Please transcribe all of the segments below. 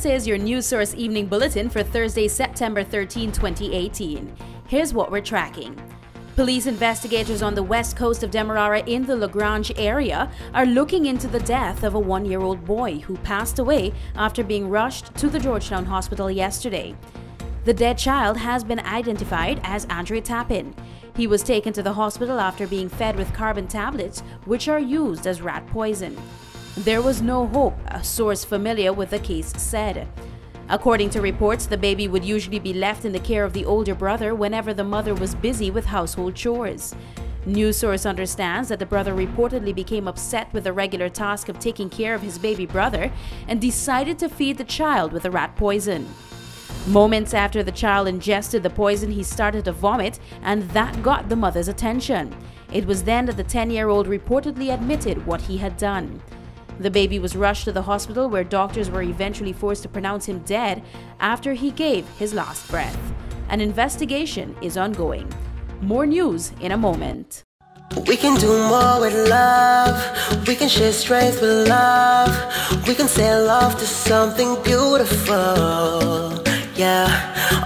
This is your News Source Evening Bulletin for Thursday, September 13, 2018. Here's what we're tracking. Police investigators on the west coast of Demerara in the Lagrange area are looking into the death of a one-year-old boy who passed away after being rushed to the Georgetown Hospital yesterday. The dead child has been identified as Andre Tapin. He was taken to the hospital after being fed with carbon tablets, which are used as rat poison. There was no hope, a source familiar with the case said. According to reports, the baby would usually be left in the care of the older brother whenever the mother was busy with household chores. News source understands that the brother reportedly became upset with the regular task of taking care of his baby brother and decided to feed the child with the rat poison. Moments after the child ingested the poison, he started to vomit, and that got the mother's attention. It was then that the 10-year-old reportedly admitted what he had done. The baby was rushed to the hospital where doctors were eventually forced to pronounce him dead after he gave his last breath. An investigation is ongoing. More news in a moment. We can do more with love. We can share strength with love. We can sail off to something beautiful. Yeah,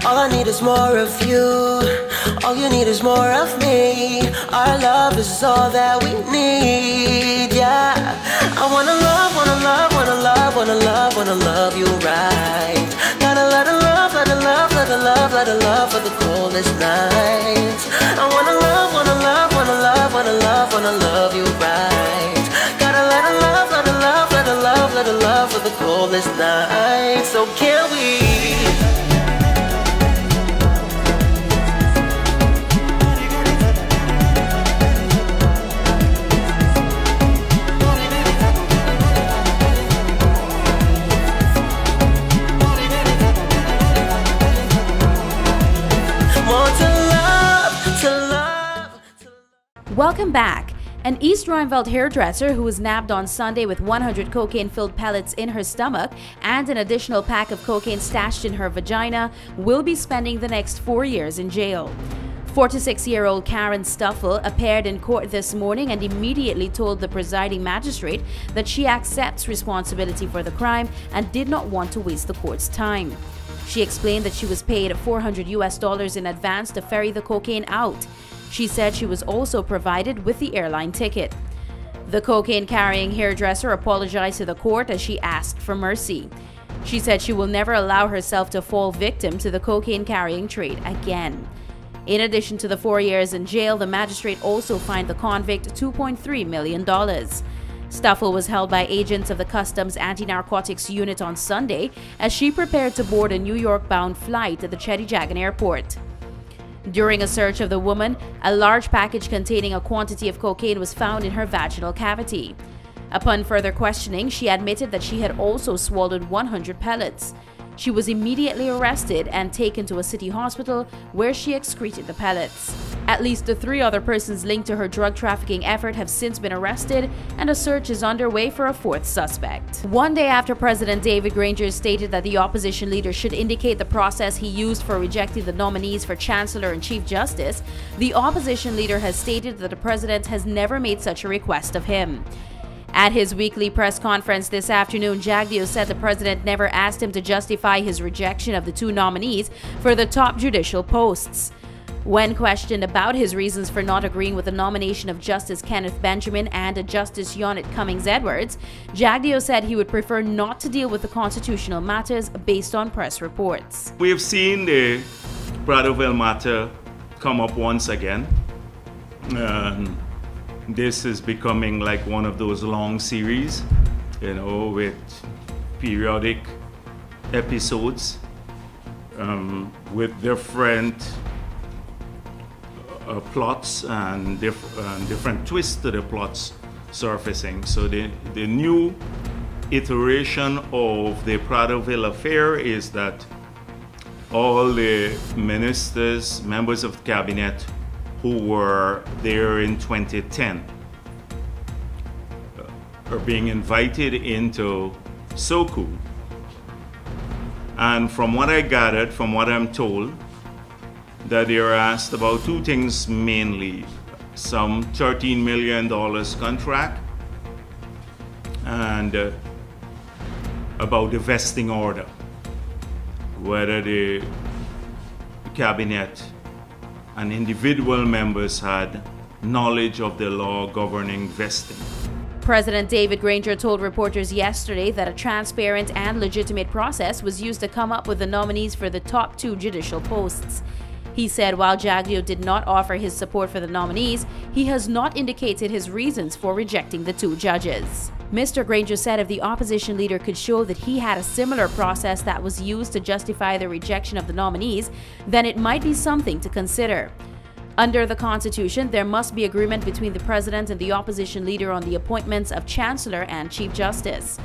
all I need is more of you. All you need is more of me. Our love is all that we need. Yeah, I wanna love, wanna love, wanna love, wanna love, wanna love you right. Gotta let her love, let her love, let her love, let her love for the coldest nights. I wanna love, wanna love, wanna love, wanna love, wanna love you right. Gotta let her love, let her love, let her love, let her love for the coldest nights. So can we? Welcome back. An East Rheinveld hairdresser who was nabbed on Sunday with 100 cocaine-filled pellets in her stomach and an additional pack of cocaine stashed in her vagina will be spending the next 4 years in jail. 46-year-old Karen Stuffel appeared in court this morning and immediately told the presiding magistrate that she accepts responsibility for the crime and did not want to waste the court's time. She explained that she was paid $400 in advance to ferry the cocaine out. She said she was also provided with the airline ticket. The cocaine-carrying hairdresser apologized to the court as she asked for mercy. She said she will never allow herself to fall victim to the cocaine-carrying trade again. In addition to the 4 years in jail, the magistrate also fined the convict $2.3 million. Stuffel was held by agents of the Customs Anti-Narcotics Unit on Sunday as she prepared to board a New York-bound flight at the Cheddi-Jagan Airport. During a search of the woman, a large package containing a quantity of cocaine was found in her vaginal cavity. Upon further questioning, she admitted that she had also swallowed 100 pellets. She was immediately arrested and taken to a city hospital where she excreted the pellets. At least the 3 other persons linked to her drug trafficking effort have since been arrested, and a search is underway for a 4th suspect. One day after President David Granger stated that the opposition leader should indicate the process he used for rejecting the nominees for Chancellor and Chief Justice, the opposition leader has stated that the president has never made such a request of him. At his weekly press conference this afternoon, Jagdeo said the president never asked him to justify his rejection of the 2 nominees for the top judicial posts. When questioned about his reasons for not agreeing with the nomination of Justice Kenneth Benjamin and Justice Yonit Cummings-Edwards, Jagdeo said he would prefer not to deal with the constitutional matters based on press reports. We have seen the Pradovel matter come up once again. This is becoming like one of those long series, with periodic episodes with different plots and different twists to the plots surfacing. So the new iteration of the Pradovel affair is that all the ministers, members of the cabinet who were there in 2010 are being invited into Soku. And from what I gathered, from what I'm told, that they are asked about 2 things mainly. Some $13 million contract and about the vesting order. whether the cabinet and individual members had knowledge of the law governing vesting. President David Granger told reporters yesterday that a transparent and legitimate process was used to come up with the nominees for the top 2 judicial posts. He said while Jaglio did not offer his support for the nominees, he has not indicated his reasons for rejecting the 2 judges. Mr. Granger said if the opposition leader could show that he had a similar process that was used to justify the rejection of the nominees, then it might be something to consider. Under the Constitution, there must be agreement between the President and the opposition leader on the appointments of Chancellor and Chief Justice.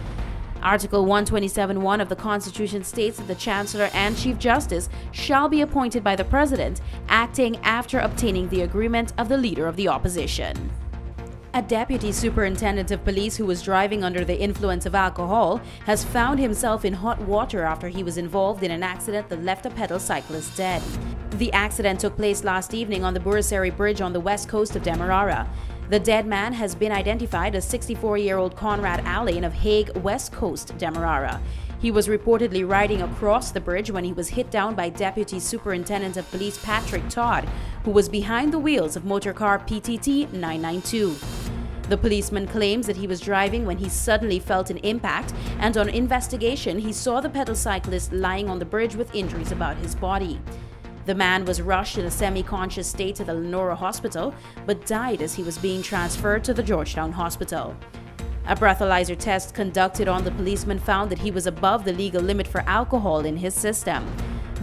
Article 127(1) of the Constitution states that the Chancellor and Chief Justice shall be appointed by the President, acting after obtaining the agreement of the Leader of the Opposition. A deputy superintendent of police who was driving under the influence of alcohol has found himself in hot water after he was involved in an accident that left a pedal cyclist dead. The accident took place last evening on the Buraseri Bridge on the west coast of Demerara. The dead man has been identified as 64-year-old Conrad Allain of Hague, West Coast, Demerara. He was reportedly riding across the bridge when he was hit down by Deputy Superintendent of Police Patrick Todd, who was behind the wheels of motorcar PTT 992. The policeman claims that he was driving when he suddenly felt an impact, and on investigation he saw the pedal cyclist lying on the bridge with injuries about his body. The man was rushed in a semi-conscious state to the Lenora Hospital, but died as he was being transferred to the Georgetown Hospital. A breathalyzer test conducted on the policeman found that he was above the legal limit for alcohol in his system.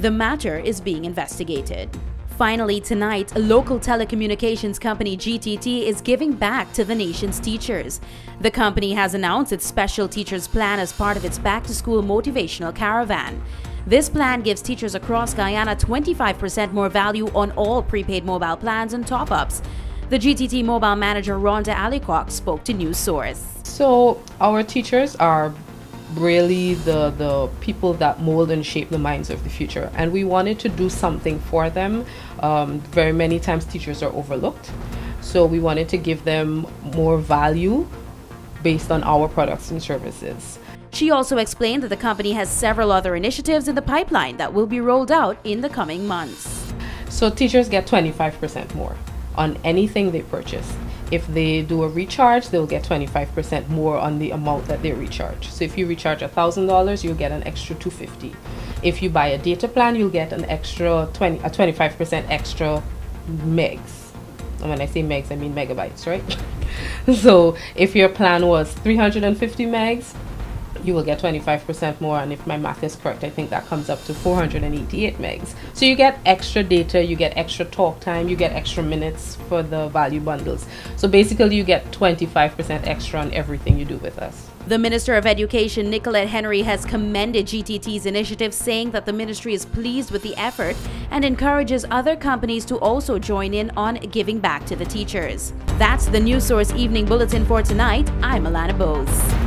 The matter is being investigated. Finally, tonight, local telecommunications company GTT is giving back to the nation's teachers. The company has announced its special teachers plan as part of its back-to-school motivational caravan. This plan gives teachers across Guyana 25% more value on all prepaid mobile plans and top-ups. The GTT mobile manager Rhonda Alicock spoke to News Source. So our teachers are really the people that mold and shape the minds of the future, and we wanted to do something for them. Very many times teachers are overlooked, so we wanted to give them more value based on our products and services. She also explained that the company has several other initiatives in the pipeline that will be rolled out in the coming months. So teachers get 25% more on anything they purchase. If they do a recharge, they'll get 25% more on the amount that they recharge. So if you recharge $1,000, you'll get an extra $250. If you buy a data plan, you'll get an extra 25% extra megs. And when I say megs, I mean megabytes, right? So if your plan was 350 megs, you will get 25% more, and if my math is correct, I think that comes up to 488 megs. So you get extra data, you get extra talk time, you get extra minutes for the value bundles. So basically you get 25% extra on everything you do with us. The Minister of Education, Nicolette Henry, has commended GTT's initiative, saying that the ministry is pleased with the effort and encourages other companies to also join in on giving back to the teachers. That's the News Source Evening Bulletin for tonight. I'm Alana Bose.